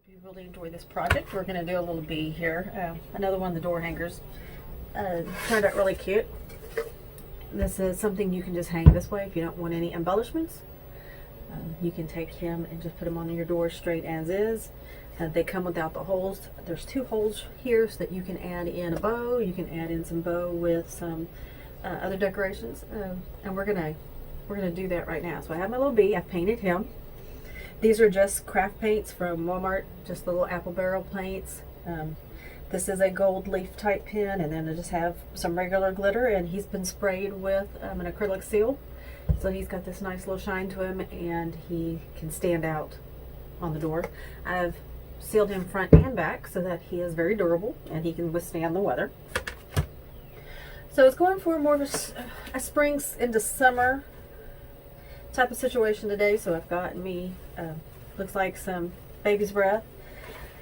You really enjoy this project. We're going to do a little bee here. Another one of the door hangers. Turned out really cute. This is something you can just hang this way if you don't want any embellishments. You can take him and just put him on your door straight as is. They come without the holes. There's 2 holes here so that you can add in a bow. You can add in some bow with some other decorations, and we're gonna do that right now. So I have my little bee. I've painted him. These are just craft paints from Walmart, just little apple barrel paints. This is a gold leaf type pen, and then I just have some regular glitter, and he's been sprayed with an acrylic seal. So he's got this nice little shine to him, and he can stand out on the door. I've sealed him front and back so that he is very durable and he can withstand the weather. So it's going for more of a spring into summer type of situation today. So I've got me looks like some baby's breath,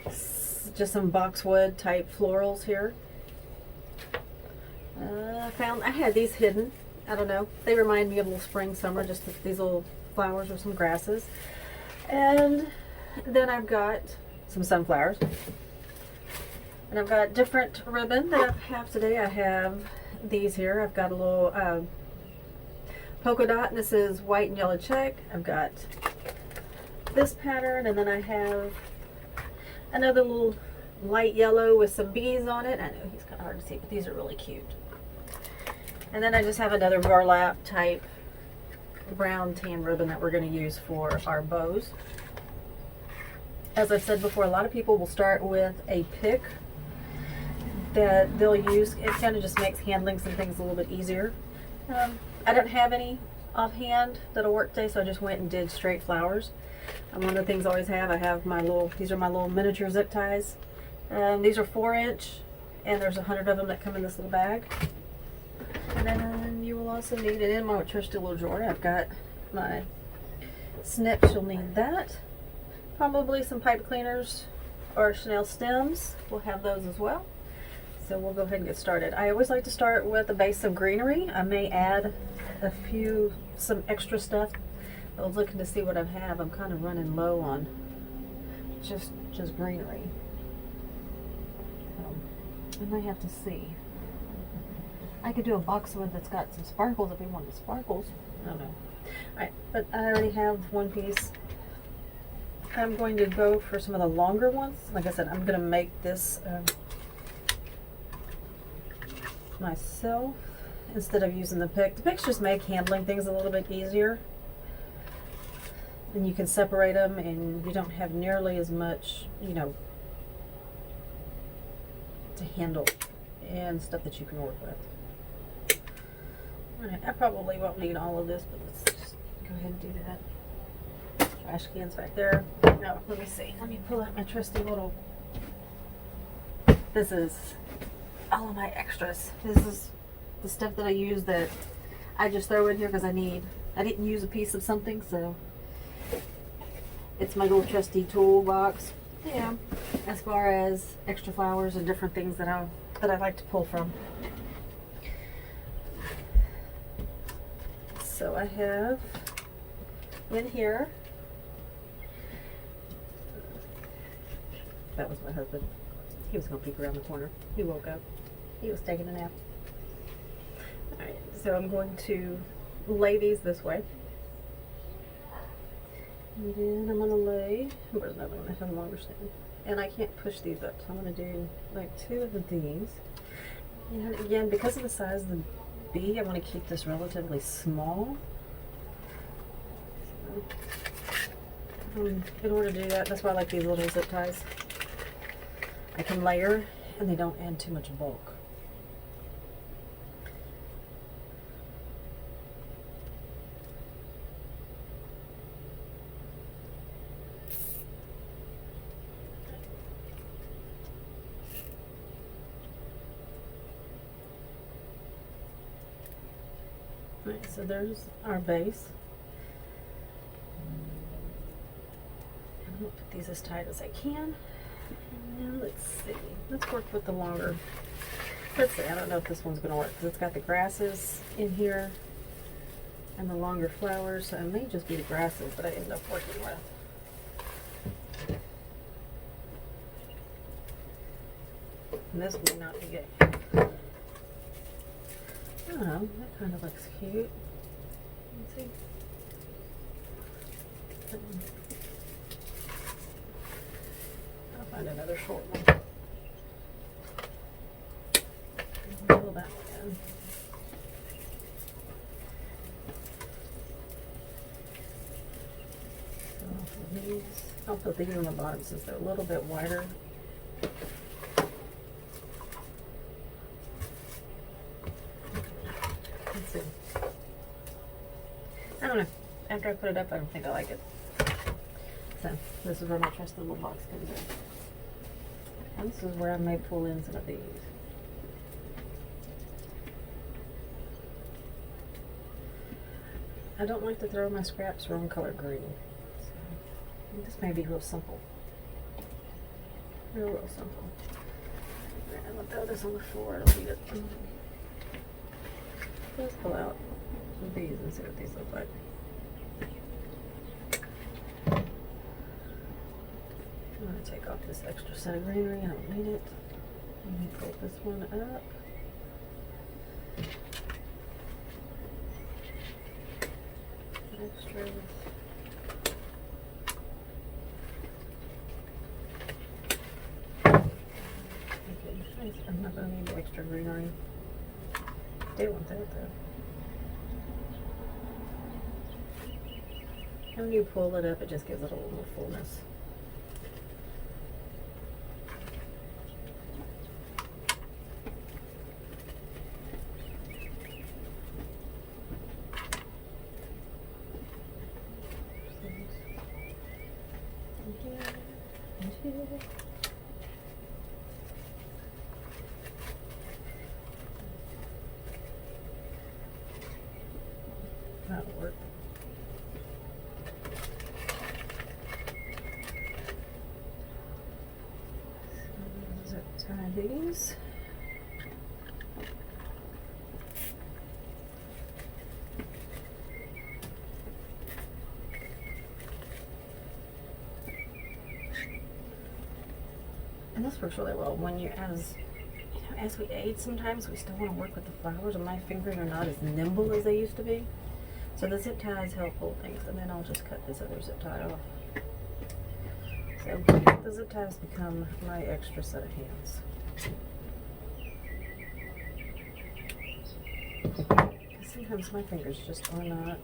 just some boxwood type florals here. I had these hidden. I don't know, they remind me of a little spring summer, just these little flowers or some grasses. And then I've got some sunflowers, and I've got different ribbon that I have today. I have these here. I've got a little polka dot, and this is white and yellow check. I've got this pattern, and then I have another little light yellow with some bees on it. I know he's kind of hard to see, but these are really cute. And then I just have another burlap type brown tan ribbon that we're going to use for our bows. As I've said before, a lot of people will start with a pick that they'll use. It kind of just makes handling some things a little bit easier. I don't have any offhand that'll work today, so I just went and did straight flowers. One of the things I always have, I have my little, these are my little miniature zip ties. These are 4-inch, and there's 100 of them that come in this little bag. And then you will also need it in my trusty little drawer. I've got my snips, you'll need that. Probably some pipe cleaners or Chanel stems. We'll have those as well. So we'll go ahead and get started. I always like to start with a base of greenery. I may add some extra stuff. I was looking to see what I have. I'm kind of running low on just greenery. I might have to see. I could do a boxwood that's got some sparkles if we wanted sparkles. I don't know. Alright, but I already have one piece. I'm going to go for some of the longer ones. Like I said, I'm going to make this myself instead of using the pick. The picks just make handling things a little bit easier. And you can separate them, and you don't have nearly as much, you know, to handle and stuff that you can work with. Alright, I probably won't need all of this, but let's just go ahead and do that. Trash cans back there. No, let me see. Let me pull out my trusty little. This is all of my extras. This is the stuff that I use that I just throw in here because I didn't use a piece of something, so it's my little trusty toolbox. Yeah, as far as extra flowers and different things that I like to pull from. So I have in here, that was my husband. He was going to peek around the corner. He woke up. He was taking a nap. Alright, so I'm going to lay these this way. And then I'm going to lay, where's another one? I have a longer stem. And I can't push these up, so I'm going to do like 2 of these. And again, because of the size of the bee, I want to keep this relatively small. So, in order to do that, that's why I like these little zip ties. I can layer, and they don't add too much bulk. Alright, so there's our base. I'm going to put these as tight as I can. And let's see. Let's work with the longer. Let's see. I don't know if this one's going to work because it's got the grasses in here and the longer flowers. So it may just be the grasses that I end up working with. And this may not be good. I don't know, that kind of looks cute. Let's see. I'll find another short one. Pull that one in. So these, I'll put these on the bottom since they're a little bit wider. Let's see. I don't know. After I put it up, I don't think I like it. So this is where my trusty little box comes in. And this is where I may pull in some of these. I don't like to throw my scraps wrong color green. So this may be real simple. Real simple. I'm gonna throw this on the floor. It'll be it. Let's pull out some of these and see what these look like. I'm going to take off this extra set of greenery. I don't need it. Let me pull this one up. Extras. Okay, I'm not going to need the extra greenery. They want that though. And when you pull it up, it just gives it a little more fullness. That'll work. So, tie these. And this works really well when you're as we age. Sometimes we still want to work with the flowers, and my fingers are not as nimble as they used to be. So the zip ties help hold things, and then I'll just cut this other zip tie off. So the zip ties become my extra set of hands. Sometimes my fingers just are not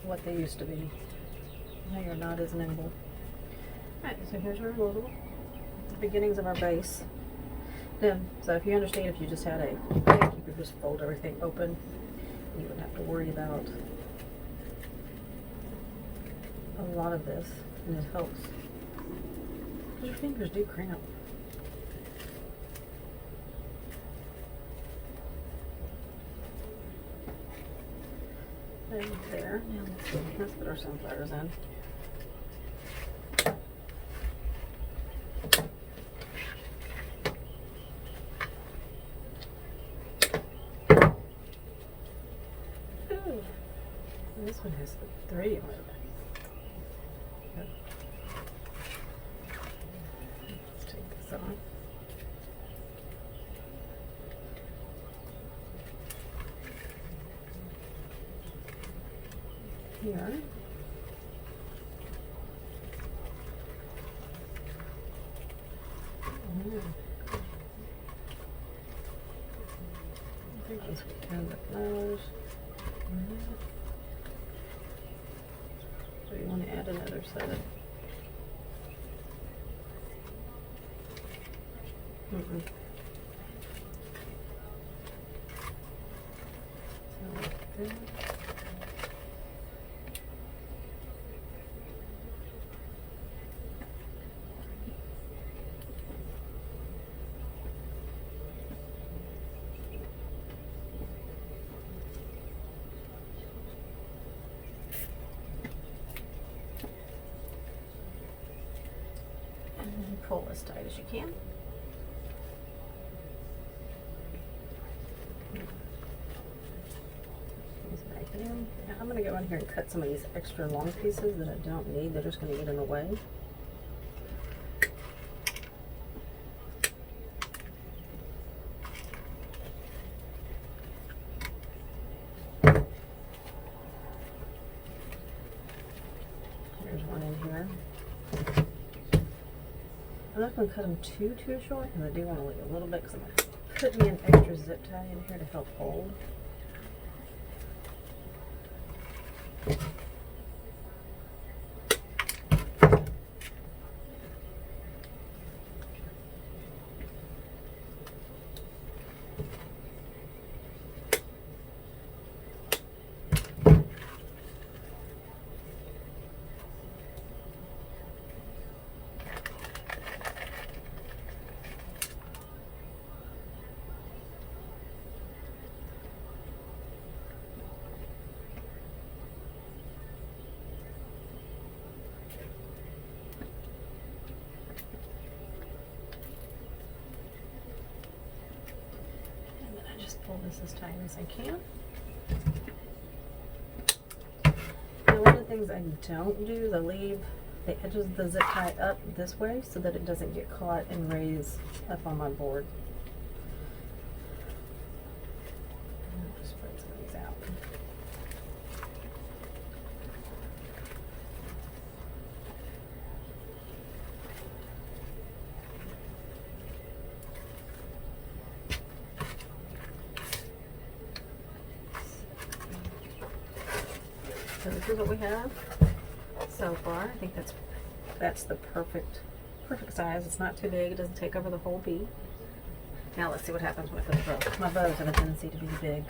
what they used to be. They are not as nimble. Alright, so here's our little beginnings of our base. Then, so if you understand, if you just had a pick, you could just fold everything open. You wouldn't have to worry about a lot of this, and it helps. Because your fingers do cramp. And there. Now let's put our sunflowers in. Ooh. And this one has the 3 on it. Let's take this off. Here. I think once we turn the flowers. So you want to add another set of so like that. Pull as tight as you can. Now I'm going to go in here and cut some of these extra long pieces that I don't need. They're just going to get in the way. There's one in here. I'm not going to cut them too short because I do want to leave a little bit because I'm going to put me an extra zip tie in here to help hold. Pull this as tight as I can. Now, one of the things I don't do is I leave the edges of the zip tie up this way so that it doesn't get caught and raise up on my board. Just spread some of these out. So this is what we have so far. I think that's the perfect size. It's not too big. It doesn't take over the whole bee. Now let's see what happens when I put the bow. My bows have a tendency to be big.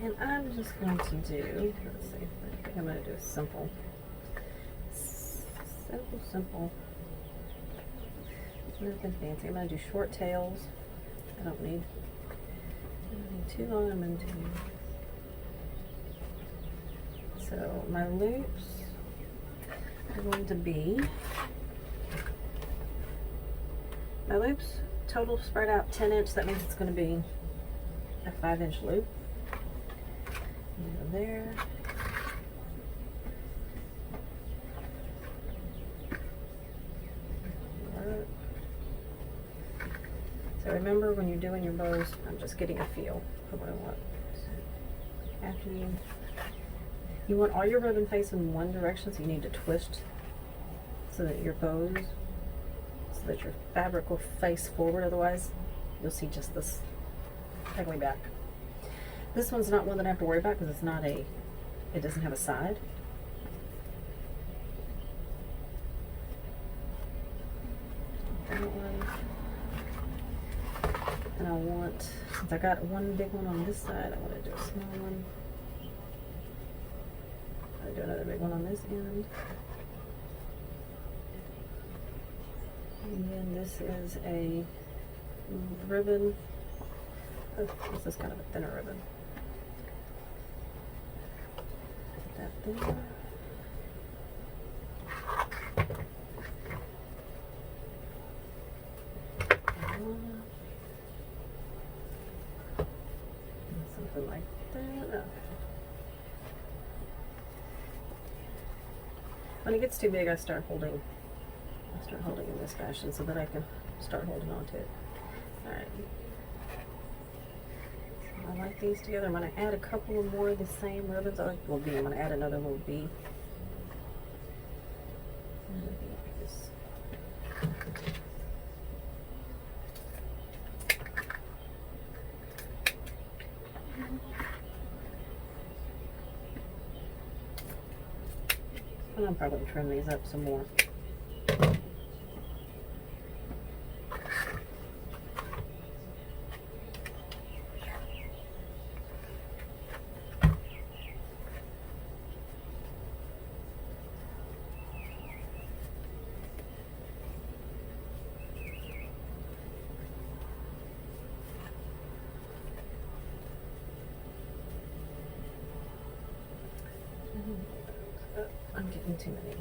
And I'm just going to do, let's see, I think I'm going to do a simple. Nothing fancy. I'm going to do short tails. I don't need too long. I'm going to do, so my loops are going to be, my loops total spread out 10-inch. That means it's going to be a 5-inch loop. There. So remember, when you're doing your bows, I'm just getting a feel for what I want. After you want all your ribbon face in one direction, so you need to twist so that your bows, so that your fabric will face forward. Otherwise, you'll see just this ugly back. This one's not one that I have to worry about because it doesn't have a side. That one. And I want, since I got one big one on this side, I want to do a small one. I'll do another big one on this end. And then this is a ribbon. Oh, this is kind of a thinner ribbon. That there. Something like that. Oh. When it gets too big, I start holding in this fashion so that I can start holding on to it. All right. I like these together. I'm going to add a couple of more of the same ribbons. I like little bee. I'm going to add another little bee. And I'm probably going to trim these up some more. I'm getting too many.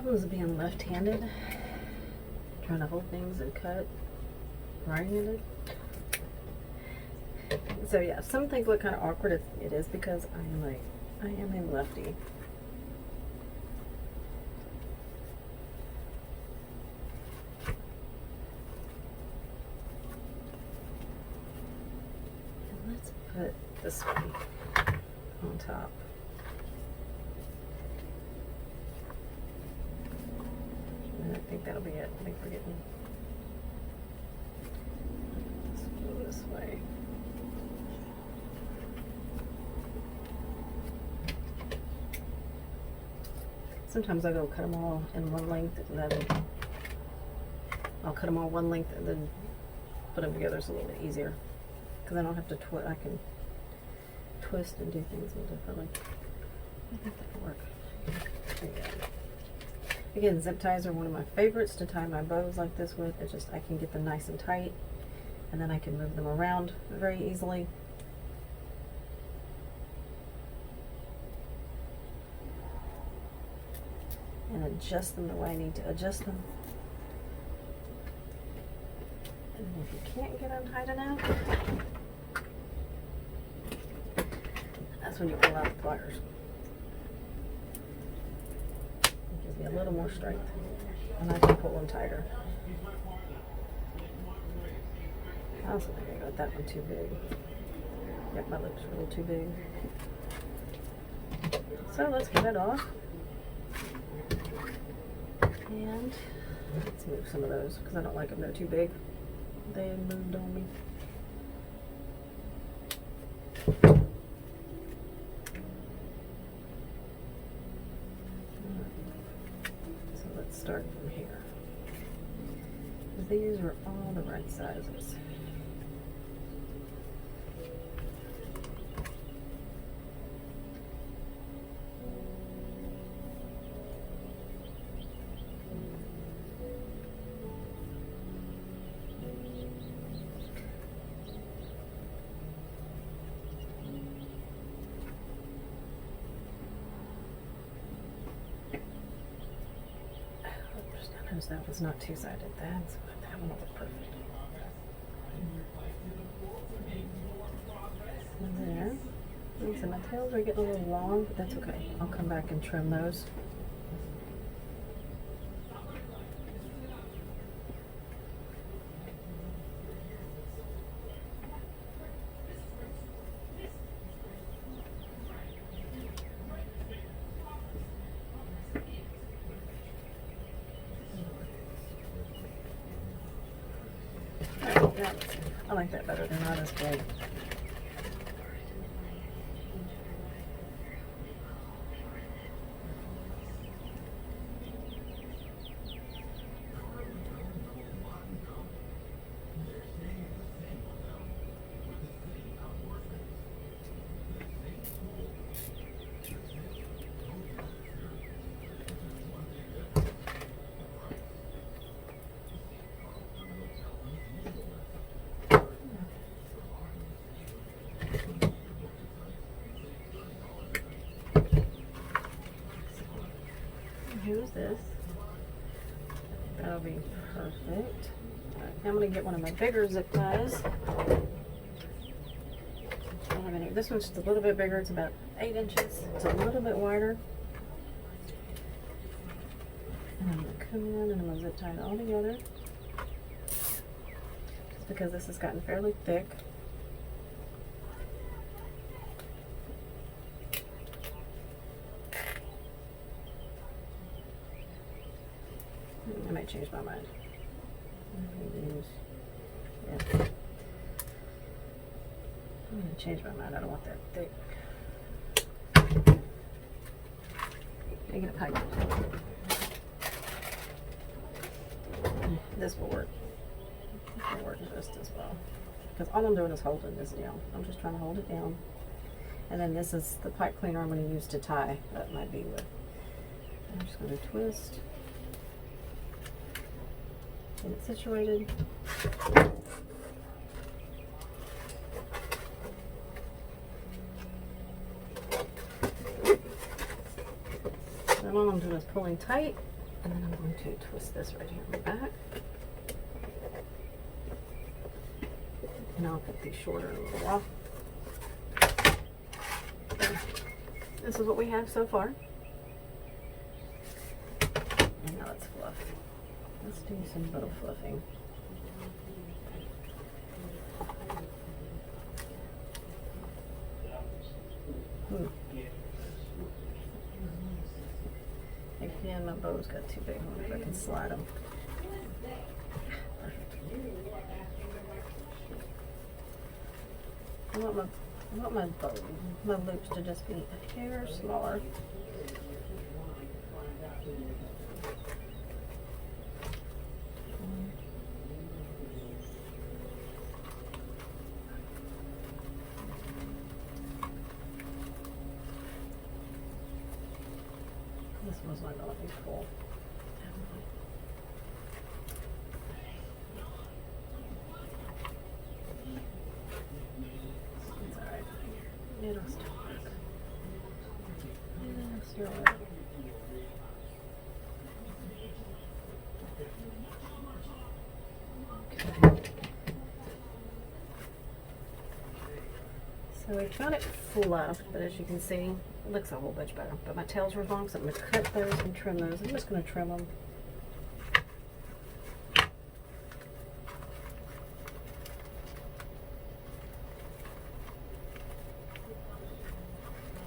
problems of being left-handed, trying to hold things and cut right-handed. So yeah, some things look kind of awkward. It is because I am a lefty. And let's put this one on top. And I think that'll be it. I think we're getting. Let's go this way. Sometimes I go cut them all in one length, and then I'll cut them all one length and then put them together. It's a little bit easier because I don't have to twist. I can twist and do things a little differently. I think that'll work. Again, zip ties are one of my favorites to tie my bows like this with. It's just I can get them nice and tight, and then I can move them around very easily. And adjust them the way I need to adjust them. And then if you can't get them tight enough, that's when you pull out the pliers. It gives me a little more strength, and I can pull them tighter. I also think I got that one too big. Yep, my lips are a little too big. So let's get it off. And let's move some of those because I don't like them, they're too big. They moved on me. So let's start from here. These are all the right sizes. That was not two-sided. That's what that one will look perfect. And there. So my tails are getting a little long, but that's okay. I'll come back and trim those. Yeah, I like that better. They're not as big. Here's this. That'll be perfect. Right, I'm going to get one of my bigger zip ties. I don't have any. This one's just a little bit bigger. It's about 8 inches. It's a little bit wider. And I'm going to come in and I'm going to zip tie it all together. Just because this has gotten fairly thick. I might change my mind. Yeah. I'm going to change my mind. I don't want that thick. Make it a pipe. This will work. This will work just as well. Because all I'm doing is holding this down. I'm just trying to hold it down. And then this is the pipe cleaner I'm going to use to tie up my bee with. I'm just going to twist. Get it situated. And all I'm doing is pulling tight going to twist this right here in the back. And I'll cut these shorter in a little while. So, this is what we have so far. And now let's fluff. Let's do some bow fluffing. Again, my bow's got too big. I wonder if I can slide them. Perfect. I want my bow, my loops to just be a hair smaller. This one's not going to be full. It's alright. It'll still work. It'll still work. Okay. So we've got it fluffed, but as you can see, it looks a whole bunch better. But my tails were long, so I'm going to cut those and trim those. I'm just going to trim them.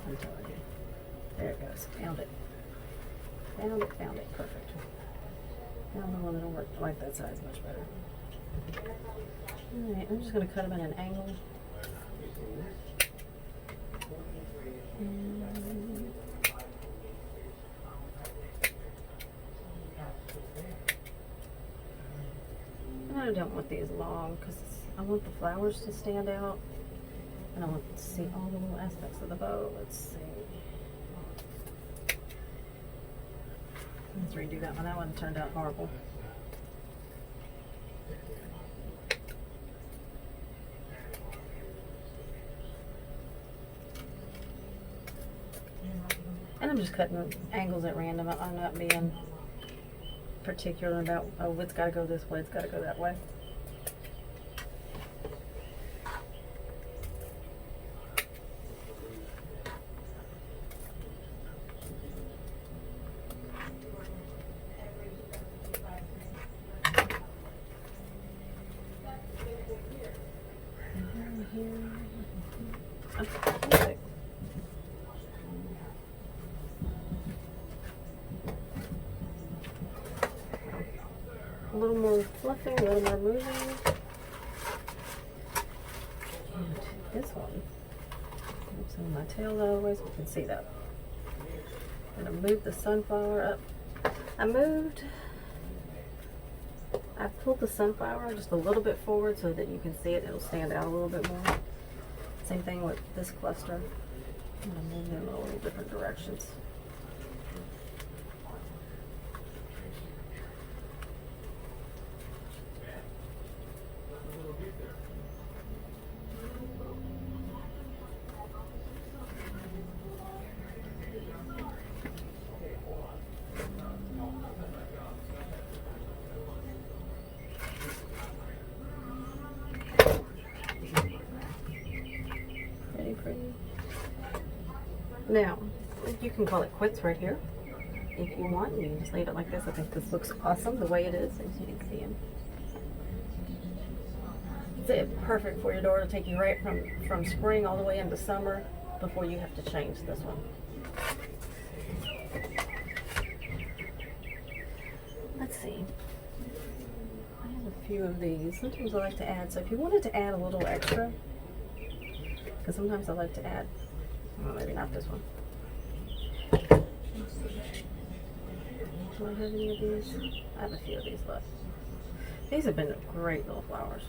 I'm telling you. There it goes. Found it. Found it, found it. Perfect. Found the one that'll work like that size much better. Alright, I'm just going to cut them at an angle. I don't want these long because I want the flowers to stand out and I want to see all the little aspects of the bow. Let's see. Let's redo that one. That one turned out horrible. And I'm just cutting angles at random. I'm not being particular about, oh, it's got to go this way, it's got to go that way. Okay. A little more fluffing, a little more moving. And this one, move some of my tails out of the way so we can see that. I'm going to move the sunflower up. I pulled the sunflower just a little bit forward so that you can see it. It'll stand out a little bit more. Same thing with this cluster. I'm going to move them in a little different directions. Now, you can call it quits right here if you want. You can just leave it like this. I think this looks awesome the way it is, as you can see him. It's perfect for your door to take you right from spring all the way into summer before you have to change this one. Let's see. I have a few of these. Sometimes I like to add, so if you wanted to add a little extra, because sometimes I like to add, well, maybe not this one. Do I have any of these? I have a few of these left. These have been great little flowers.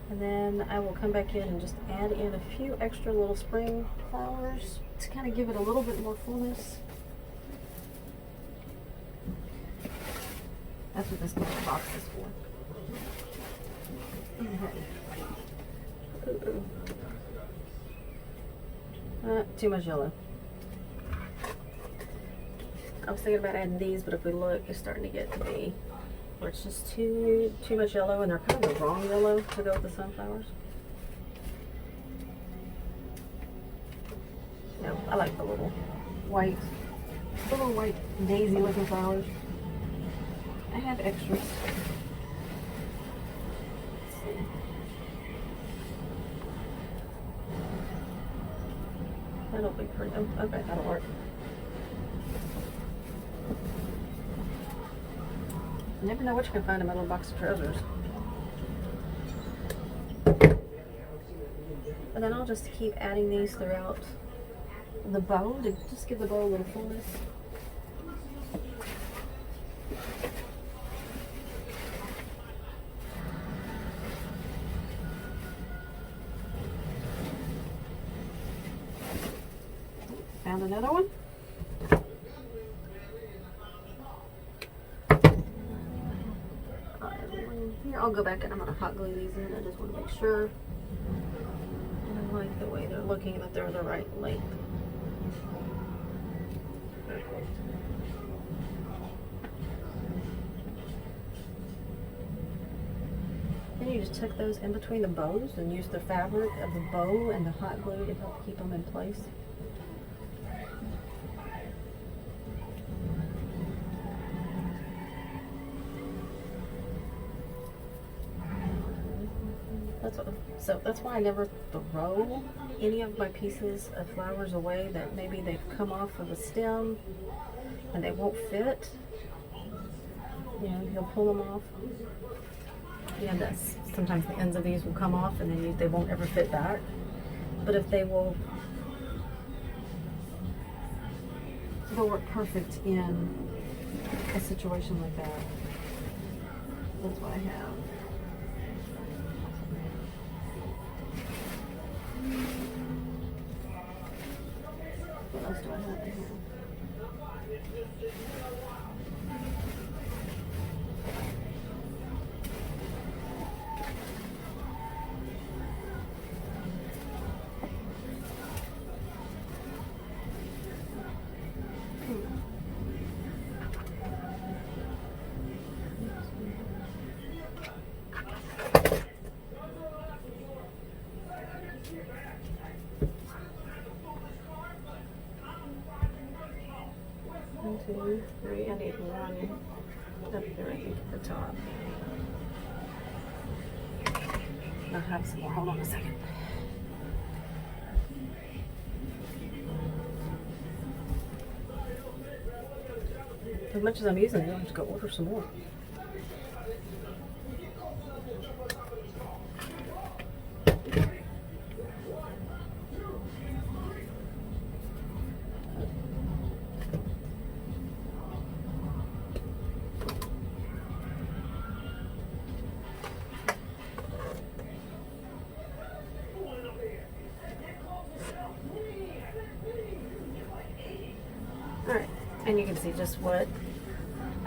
And then I will come back in and just add in a few extra little spring flowers to kind of give it a little bit more fullness. That's what this little box is for. Too much yellow. I was thinking about adding these, but if we look, it's starting to get to be where it's just too much yellow, and they're kind of the wrong yellow to go with the sunflowers. No, I like the little white daisy looking flowers. I have extras. Let's see. That'll be pretty. Oh, okay, that'll work. You never know what you can find in my little box of trousers. And then I'll just keep adding these throughout the bow to just give the bow a little fullness. Found another one. Here, I'll go back and I'm going to hot glue these in. I just want to make sure. And I like the way they're looking, that they're the right length. Perfect. Then you just tuck those in between the bows and use the fabric of the bow and the hot glue to help keep them in place. So that's why I never throw any of my pieces of flowers away that maybe they've come off of the stem and they won't fit. You know, you'll pull them off. Yeah, that's sometimes the ends of these will come off and then they won't ever fit back. But if they'll work perfect in a situation like that. That's what I have. What else do I have in here? One, two, three. I need one up here, I think, at the top. I'll have some more. Hold on a second. As much as I'm using it, I'll just go order some more. Alright, and you can see just how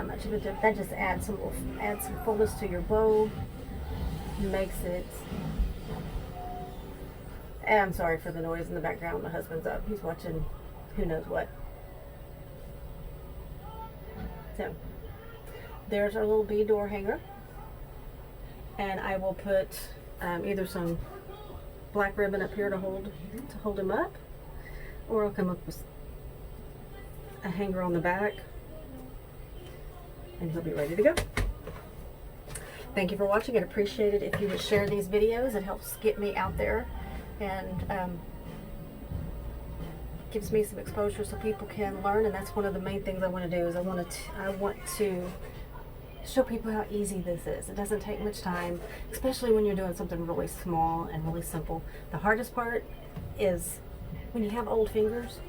much of it did. That just adds some fullness to your bow. Makes it. And I'm sorry for the noise in the background. My husband's up. He's watching who knows what. So there's our little bead door hanger. And I will put either some black ribbon up here to hold him up, or I'll come up with a hanger on the back and he'll be ready to go. Thank you for watching. I'd appreciate it if you would share these videos. It helps get me out there and gives me some exposure so people can learn, and that's one of the main things I want to do. Is I want to show people how easy this is. It doesn't take much time, especially when you're doing something really small and really simple. The hardest part is when you have old fingers,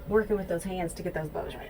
working with those hands to get those bows right.